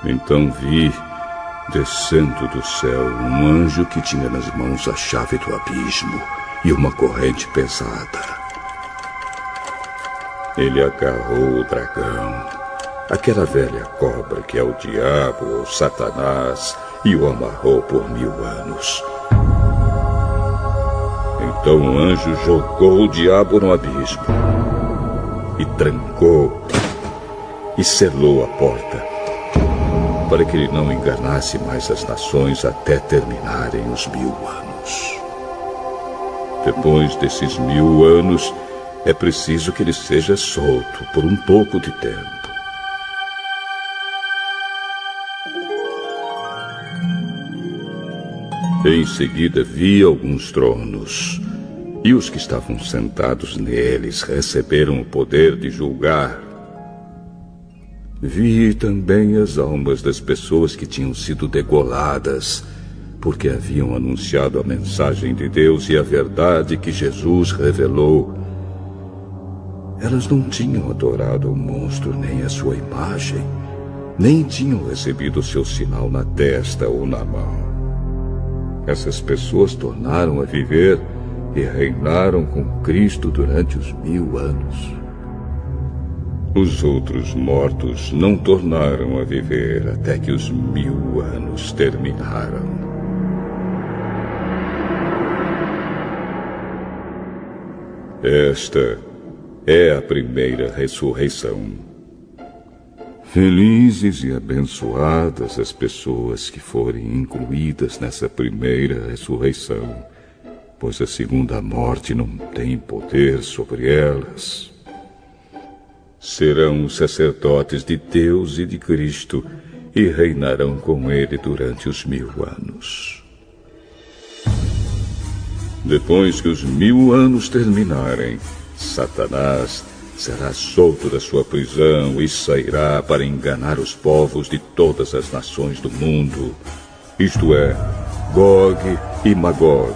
Então vi, descendo do céu, um anjo que tinha nas mãos a chave do abismo e uma corrente pesada. Ele agarrou o dragão, aquela velha cobra que é o diabo ou Satanás, e o amarrou por 1000 anos. Então o anjo jogou o diabo no abismo e trancou e selou a porta, para que ele não enganasse mais as nações até terminarem os 1000 anos. Depois desses 1000 anos, é preciso que ele seja solto por um pouco de tempo. Em seguida vi alguns tronos, e os que estavam sentados neles receberam o poder de julgar. Vi também as almas das pessoas que tinham sido degoladas, porque haviam anunciado a mensagem de Deus e a verdade que Jesus revelou. Elas não tinham adorado o monstro nem a sua imagem, nem tinham recebido o seu sinal na testa ou na mão. Essas pessoas tornaram a viver e reinaram com Cristo durante os 1000 anos. Os outros mortos não tornaram a viver até que os 1000 anos terminaram. Esta é a primeira ressurreição. Felizes e abençoadas as pessoas que forem incluídas nessa primeira ressurreição, pois a segunda morte não tem poder sobre elas. Serão os sacerdotes de Deus e de Cristo e reinarão com ele durante os 1000 anos. Depois que os 1000 anos terminarem, Satanás será solto da sua prisão e sairá para enganar os povos de todas as nações do mundo, isto é, Gog e Magog.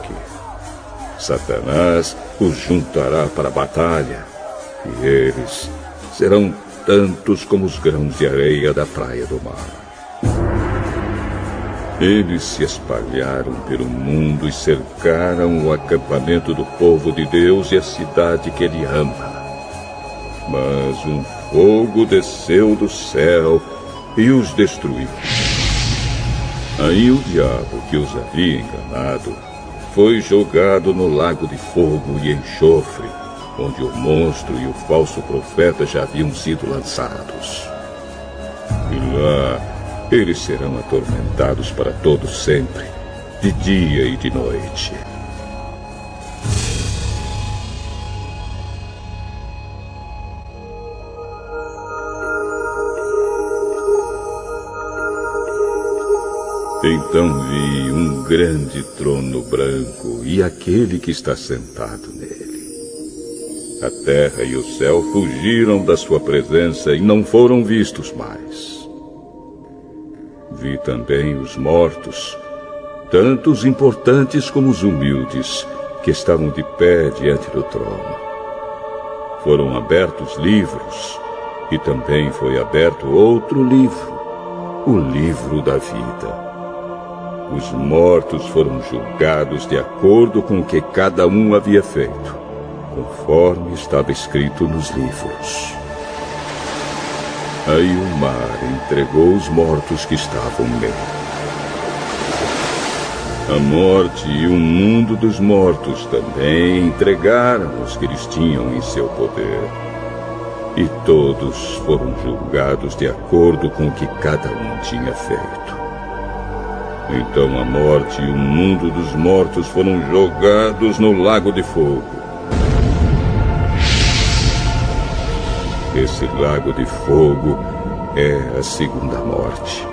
Satanás os juntará para a batalha, e eles serão tantos como os grãos de areia da praia do mar. Eles se espalharam pelo mundo e cercaram o acampamento do povo de Deus e a cidade que ele ama. Mas um fogo desceu do céu e os destruiu. Aí o diabo que os havia enganado foi jogado no lago de fogo e enxofre, onde o monstro e o falso profeta já haviam sido lançados. E lá eles serão atormentados para todo sempre, de dia e de noite. Então vi um grande trono branco e aquele que está sentado nele. A terra e o céu fugiram da sua presença e não foram vistos mais. Vi também os mortos, tanto os importantes como os humildes, que estavam de pé diante do trono. Foram abertos livros, e também foi aberto outro livro, o livro da vida. Os mortos foram julgados de acordo com o que cada um havia feito, conforme estava escrito nos livros. Aí o mar entregou os mortos que estavam nele. A morte e o mundo dos mortos também entregaram os que eles tinham em seu poder. E todos foram julgados de acordo com o que cada um tinha feito. Então a morte e o mundo dos mortos foram jogados no lago de fogo. Esse lago de fogo é a segunda morte.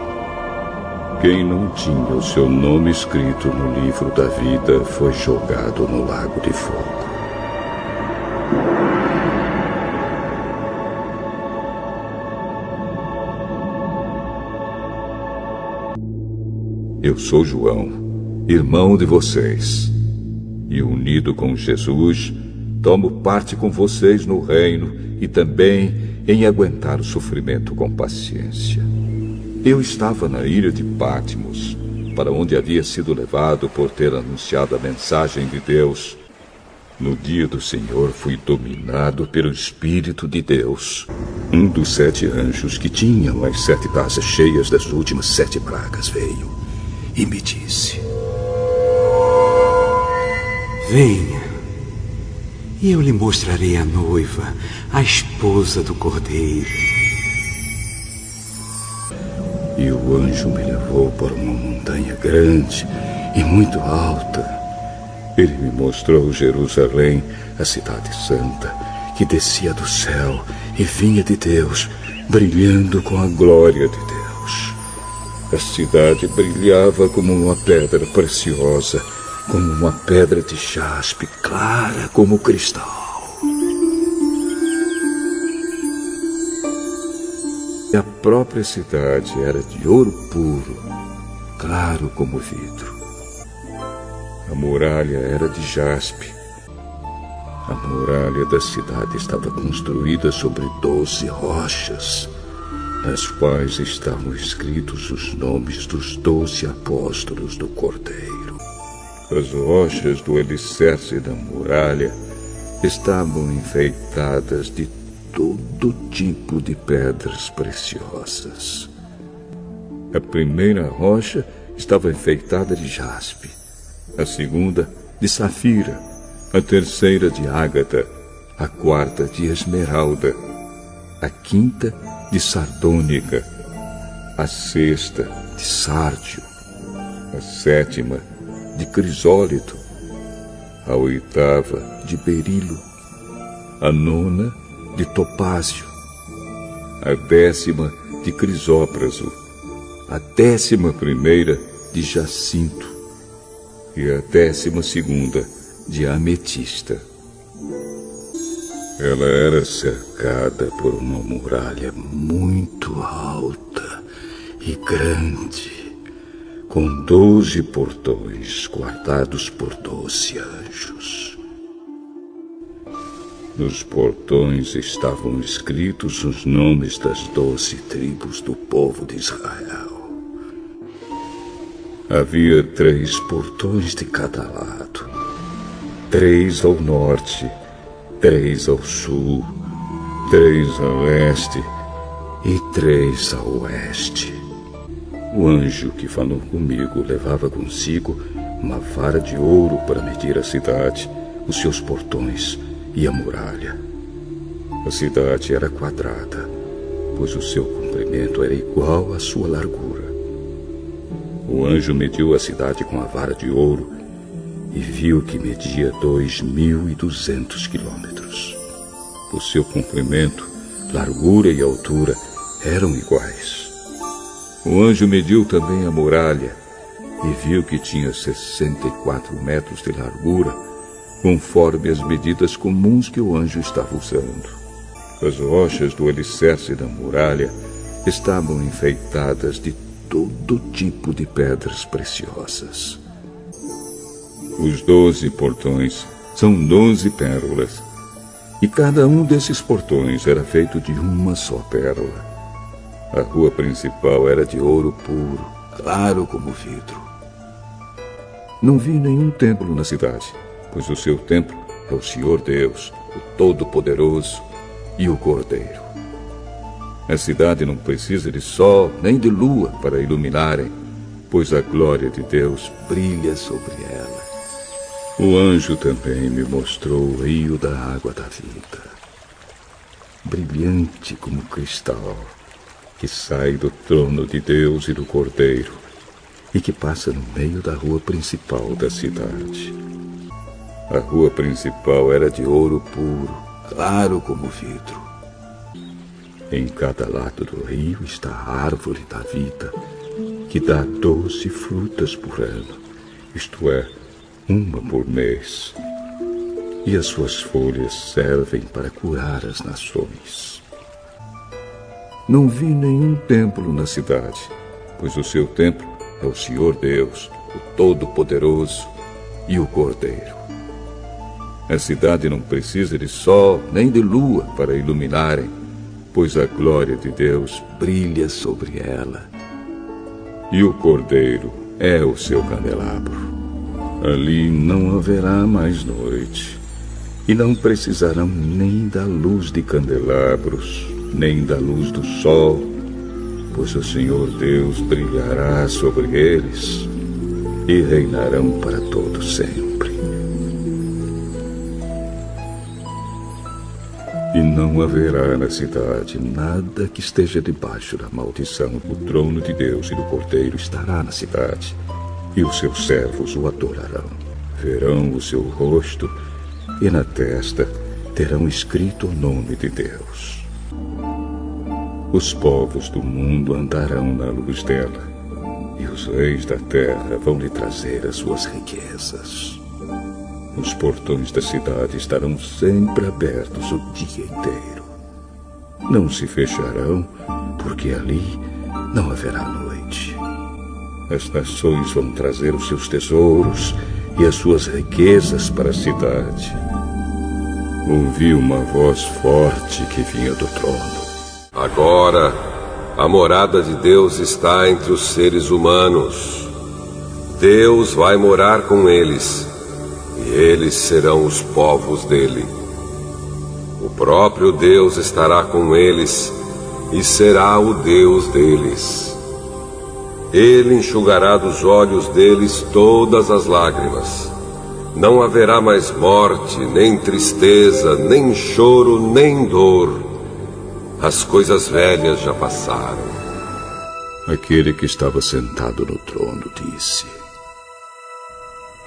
Quem não tinha o seu nome escrito no livro da vida foi jogado no lago de fogo. Eu sou João, irmão de vocês, e unido com Jesus, tomo parte com vocês no reino e também em aguentar o sofrimento com paciência. Eu estava na ilha de Patmos, para onde havia sido levado por ter anunciado a mensagem de Deus. No dia do Senhor fui dominado pelo Espírito de Deus. Um dos 7 anjos que tinham as 7 taças cheias das últimas 7 pragas veio e me disse: venha, e eu lhe mostrarei a noiva, a esposa do Cordeiro. E o anjo me levou por uma montanha grande e muito alta. Ele me mostrou Jerusalém, a cidade santa, que descia do céu e vinha de Deus, brilhando com a glória de Deus. A cidade brilhava como uma pedra preciosa, como uma pedra de jaspe, clara como cristal. E a própria cidade era de ouro puro, claro como vidro. A muralha era de jaspe. A muralha da cidade estava construída sobre 12 rochas, nas quais estavam escritos os nomes dos 12 apóstolos do Cordeiro. As rochas do alicerce da muralha estavam enfeitadas de todo tipo de pedras preciosas. A primeira rocha estava enfeitada de jaspe, a segunda de safira, a terceira de ágata, a quarta de esmeralda, a quinta de sardônica, a sexta de sárdio, a sétima de crisólito, a oitava de berilo, a nona de topázio, a 10ª de crisópraso, a 11ª de jacinto e a 12ª de ametista. Ela era cercada por uma muralha muito alta e grande, com 12 portões guardados por 12 anjos. Nos portões estavam escritos os nomes das 12 tribos do povo de Israel. Havia 3 portões de cada lado, 3 ao norte, 3 ao sul, 3 a leste e 3 a oeste. O anjo que falou comigo levava consigo uma vara de ouro para medir a cidade, os seus portões e a muralha. A cidade era quadrada, pois o seu comprimento era igual à sua largura. O anjo mediu a cidade com a vara de ouro e viu que media 2.200 quilômetros. O seu comprimento, largura e altura eram iguais. O anjo mediu também a muralha e viu que tinha 64 metros de largura, conforme as medidas comuns que o anjo estava usando. As rochas do alicerce da muralha estavam enfeitadas de todo tipo de pedras preciosas. Os 12 portões são 12 pérolas, e cada um desses portões era feito de uma só pérola. A rua principal era de ouro puro, claro como vidro. Não vi nenhum templo na cidade, pois o seu templo é o Senhor Deus, o Todo-Poderoso e o Cordeiro. A cidade não precisa de sol nem de lua para iluminarem, pois a glória de Deus brilha sobre ela. O anjo também me mostrou o rio da água da vida, brilhante como cristal, que sai do trono de Deus e do Cordeiro e que passa no meio da rua principal da cidade. A rua principal era de ouro puro, claro como vidro. Em cada lado do rio está a árvore da vida, que dá 12 frutas por ano, isto é, uma por mês. E as suas folhas servem para curar as nações. Não vi nenhum templo na cidade, pois o seu templo é o Senhor Deus, o Todo-Poderoso e o Cordeiro. A cidade não precisa de sol nem de lua para iluminarem, pois a glória de Deus brilha sobre ela e o Cordeiro é o seu candelabro. Ali não haverá mais noite, e não precisarão nem da luz de candelabros, nem da luz do sol, pois o Senhor Deus brilhará sobre eles e reinarão para todo sempre. E não haverá na cidade nada que esteja debaixo da maldição. O trono de Deus e do Cordeiro estará na cidade, e os seus servos o adorarão. Verão o seu rosto, e na testa terão escrito o nome de Deus. Os povos do mundo andarão na luz dela, e os reis da terra vão lhe trazer as suas riquezas. Os portões da cidade estarão sempre abertos o dia inteiro. Não se fecharão, porque ali não haverá noite. As nações vão trazer os seus tesouros e as suas riquezas para a cidade. Ouvi uma voz forte que vinha do trono. Agora, a morada de Deus está entre os seres humanos. Deus vai morar com eles, e eles serão os povos dele. O próprio Deus estará com eles, e será o Deus deles. Ele enxugará dos olhos deles todas as lágrimas. Não haverá mais morte, nem tristeza, nem choro, nem dor. As coisas velhas já passaram. Aquele que estava sentado no trono disse: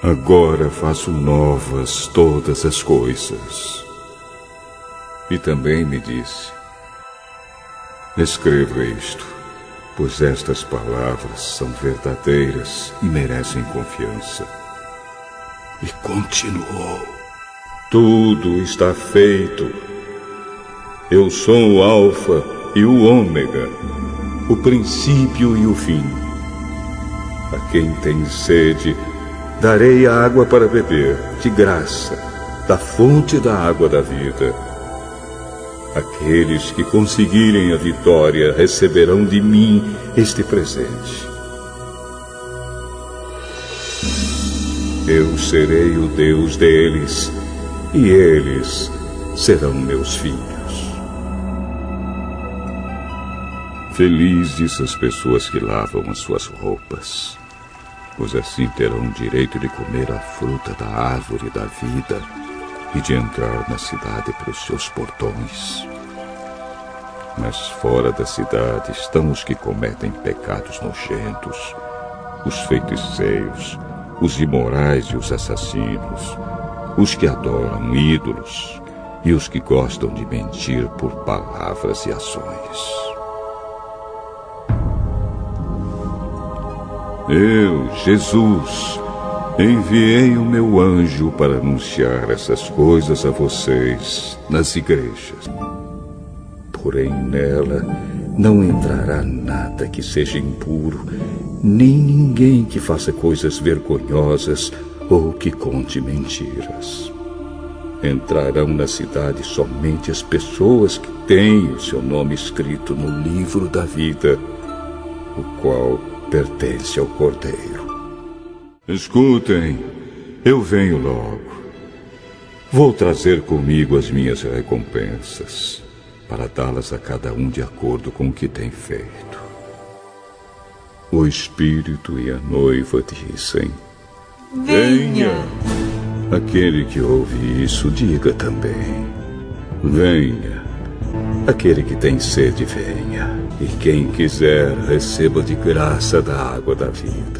Agora faço novas todas as coisas. E também me disse: Escreva isto, pois estas palavras são verdadeiras e merecem confiança. E continuou: Tudo está feito. Eu sou o Alfa e o Ômega, o princípio e o fim. A quem tem sede, darei água para beber, de graça, da fonte da água da vida. Aqueles que conseguirem a vitória receberão de mim este presente. Eu serei o Deus deles, e eles serão meus filhos. Felizes as pessoas que lavam as suas roupas, pois assim terão direito de comer a fruta da árvore da vida e de entrar na cidade pelos seus portões. Mas fora da cidade estão os que cometem pecados nojentos, os feiticeiros, os imorais e os assassinos, os que adoram ídolos e os que gostam de mentir por palavras e ações. Eu, Jesus, enviei o meu anjo para anunciar essas coisas a vocês nas igrejas. Porém, nela não entrará nada que seja impuro, nem ninguém que faça coisas vergonhosas ou que conte mentiras. Entrarão na cidade somente as pessoas que têm o seu nome escrito no livro da vida, o qual pertence ao Cordeiro. Escutem, eu venho logo. Vou trazer comigo as minhas recompensas, para dá-las a cada um de acordo com o que tem feito. O Espírito e a noiva dizem: Venha! Aquele que ouve isso, diga também: Venha! Aquele que tem sede, venha. E quem quiser, receba de graça da água da vida.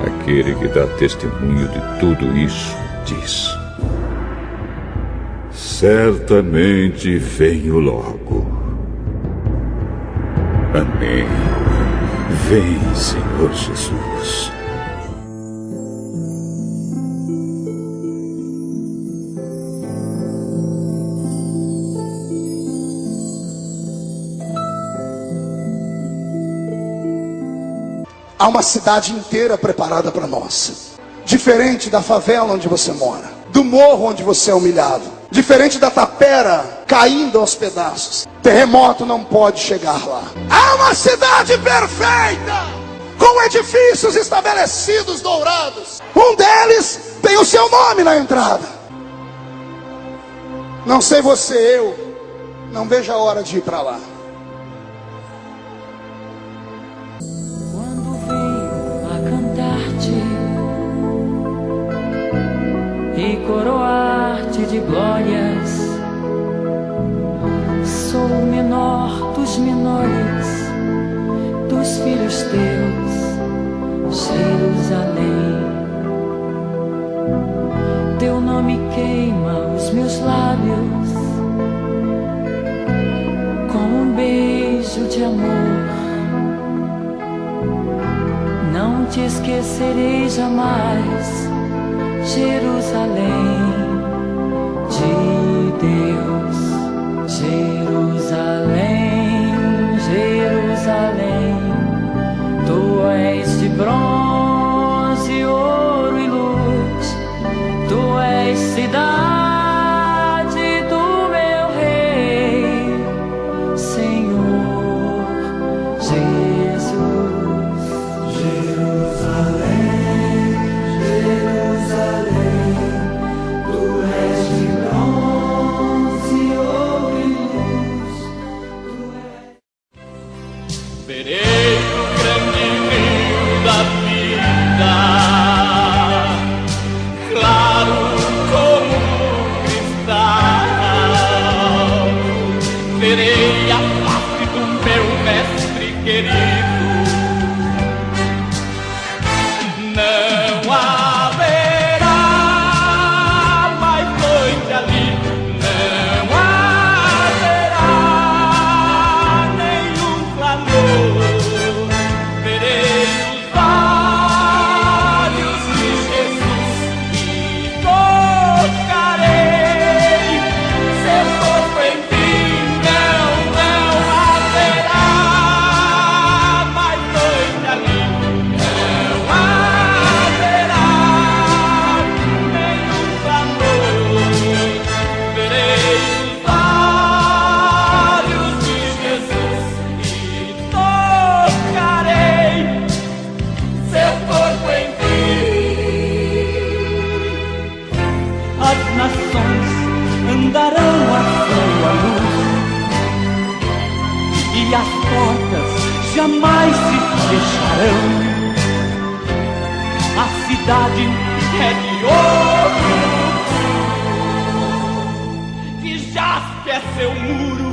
Aquele que dá testemunho de tudo isso, diz: Certamente venho logo. Amém. Vem, Senhor Jesus. Há uma cidade inteira preparada para nós. Diferente da favela onde você mora, do morro onde você é humilhado, Diferente da tapera caindo aos pedaços, terremoto não pode chegar lá. Há uma cidade perfeita, com edifícios estabelecidos dourados. Um deles tem o seu nome na entrada. Não sei você, eu não vejo a hora de ir para lá. Quando venho a cantar-te e coroar-te de glórias, sou o menor dos menores, dos filhos teus, Jerusalém. Teu nome queima os meus lábios como um beijo de amor. Não te esquecerei jamais, Jerusalém de Deus. Jerusalém, Jerusalém, tu és de bronze, ouro e luz. Tu és cidade do meu rei, Senhor Jesus. Jerusalém, Jerusalém, tu és de bronze, ouro e luz. Verei o grande rio da vida, claro como cristal. Verei a face do meu mestre querido. Não haverá mais noite ali, não haverá nenhum clamor. Verei os olhos de Jesus e tocarei seu corpo em mim. Não haverá mais noite ali, não haverá nenhum clamor. Verei os olhos de Jesus e tocarei seu corpo em mim. As nações andarão à sua luz e as portas jamais se fecharão. A cidade é de ouro, de jaspe é seu muro,